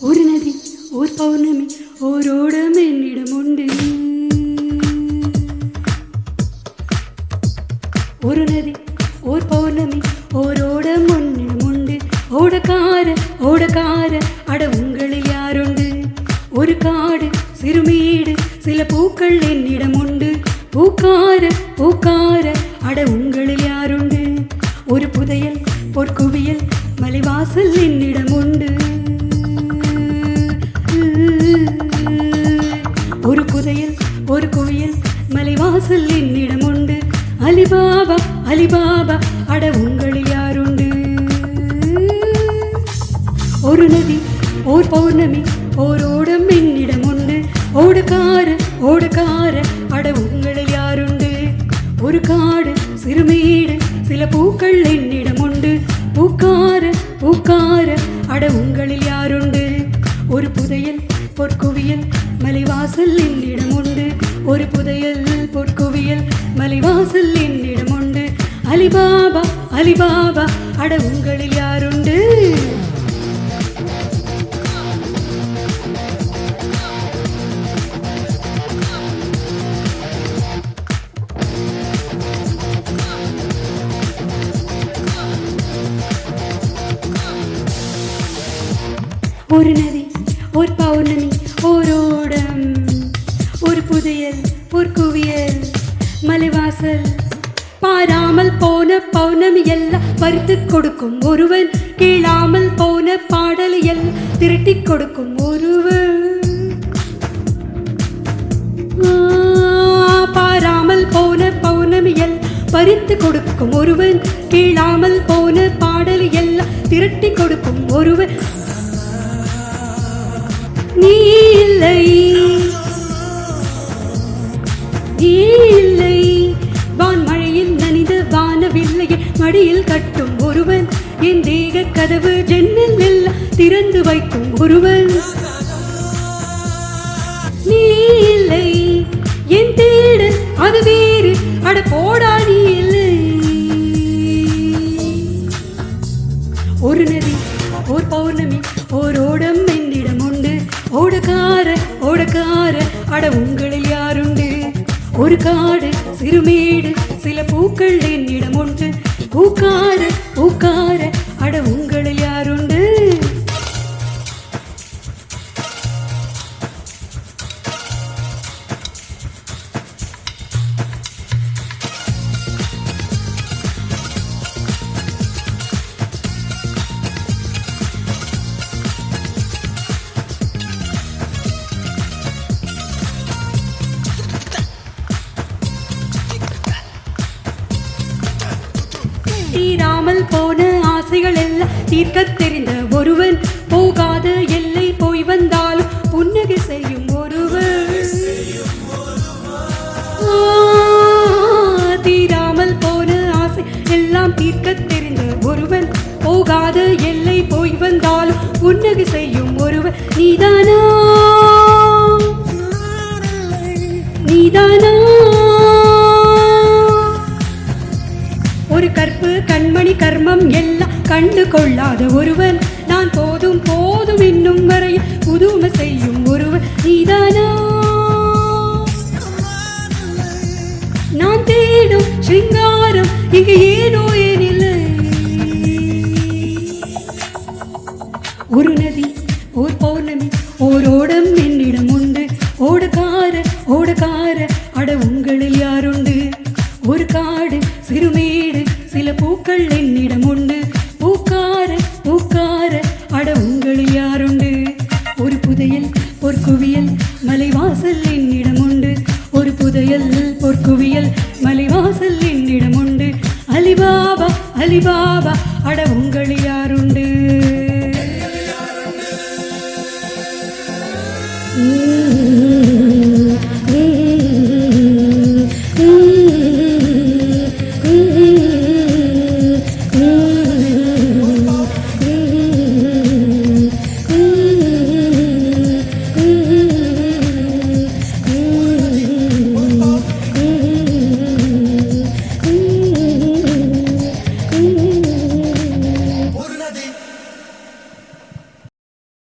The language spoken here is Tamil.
ஒரு நதி ஒரு பௌர்ணமி ஓரோடம் என்னிடம் உண்டு. ஒரு நதி ஒரு பௌர்ணமி ஓரோடம் என்னிடம் உண்டு. ஓடக்கார ஓடக்கார அட உங்களில் யாருண்டு? ஒரு காடு சிறுமீடு சில பூக்கள் என்னிடம் உண்டு. பூக்கார பூக்கார அட உங்களில் யாருண்டு? ஒரு புதையல் பொற்குவியல் மலைவாசல் என்னிடம் உண்டு. ஒரு புதையல் ஒரு குவியல் மலைவாசல் என்னிடம் உண்டு. அலிபாபா அலிபாபா அட உங்களில் யாருண்டு? ஒரு நதி ஓர் பௌர்ணமி ஓரோடம் என்னிடம் உண்டு. ஓடக்கார ஓடக்கார அட உங்களில் யாருண்டு? ஒரு காடு சிறுமீடு சில பூக்கள் என்னிடம் உண்டு. பூக்கார பூக்கார அட உங்களில் யாருண்டு? ஒரு புதையல் பொற்குவியல் மலைவாசல் என்னிடம் உண்டு. ஒரு புதையல் பொற்குவியல் மலைவாசல் என்னிடம் உண்டு. அலிபாபா அலிபாபா அட உங்களில் யாருண்டு? ஒரு நதி ஒரு பௌர்ணமி ஓரோடம் ஒரு புதையல் பொற்குவியல் மலைவாசல். பாராமல் போன பௌர்ணமி எல்லாம் பறித்து கொடுக்கும் ஒருவன். கேளாமல் போன பாடல் எல்லாம் திரட்டி கொடுக்கும் ஒருவன். பாராமல் போன பௌர்ணமி எல்லாம் பறித்து கொடுக்கும் ஒருவன். கேளாமல் போன பாடல் எல்லாம் திரட்டி கொடுக்கும் ஒருவன். நீ இல்லை நீ இல்லை வான்மழையில் நனித வானவில்லையை மடியில் கட்டும் ஒருவன். என் தேக கதவு ஜன்னல் எல்லாம் திறந்து வைக்கும் ஒருவன். நீ இல்லை என் தேடு அது வேறு அட போடா நீ இல்லை. ஒரு நதி ஒரு பௌர்ணமி ஓரோடம் என்னிடம் உண்டு. ஓடக்கார ஓடக்கார அட உங்களில் யாருண்டு? ஒரு காடு சிறுமீடு சில பூக்கள் என்னிடம் உண்டு. பூக்கார பூக்கார அட உங்களில் யாருண்டு? தீராமல் போன ஆசைகள் எல்லாம் தீர்க்க தெரிந்த ஒருவன். போகாத எல்லை போய் வந்தாலும் புன்னகை செய்யும் ஒருவன். தீராமல் போன ஆசை எல்லாம் தீர்க்க தெரிந்த ஒருவன். போகாத எல்லை போய் வந்தாலும் புன்னகை செய்யும் ஒருவன். நீதானா நீதானா ஒரு கற்பு கண்மணி கர்மம் எல்லாம் கண்டு கொள்ளாத ஒருவன். நான் போதும் போதும் இன்னும் வரை புதுமை செய்யும் ஒருவன். நீதானா நான் தேடும் சிங்காரம் இங்கு ஏனோ ஏனில்லை. ஒரு நதி ஒரு பௌர்ணமி ஓரோடம் என்னிடம் உண்டு. ஓடக்கார ஓடக்கார அட உங்களில் யாருண்டு? ஒரு காடு சிறுமீடு சில பூக்கள் என்னிடம் உண்டு. பூக்கார பூக்கார அட உங்களில் யாருண்டு? ஒரு புதையல் பொற்குவியல் மலைவாசல் என்னிடம் உண்டு. ஒரு புதையல் பொற்குவியல் மலைவாசல் என்னிடம் உண்டு. அலிபாபா அலிபாபா அட உங்களில் யாருண்டு? ம்.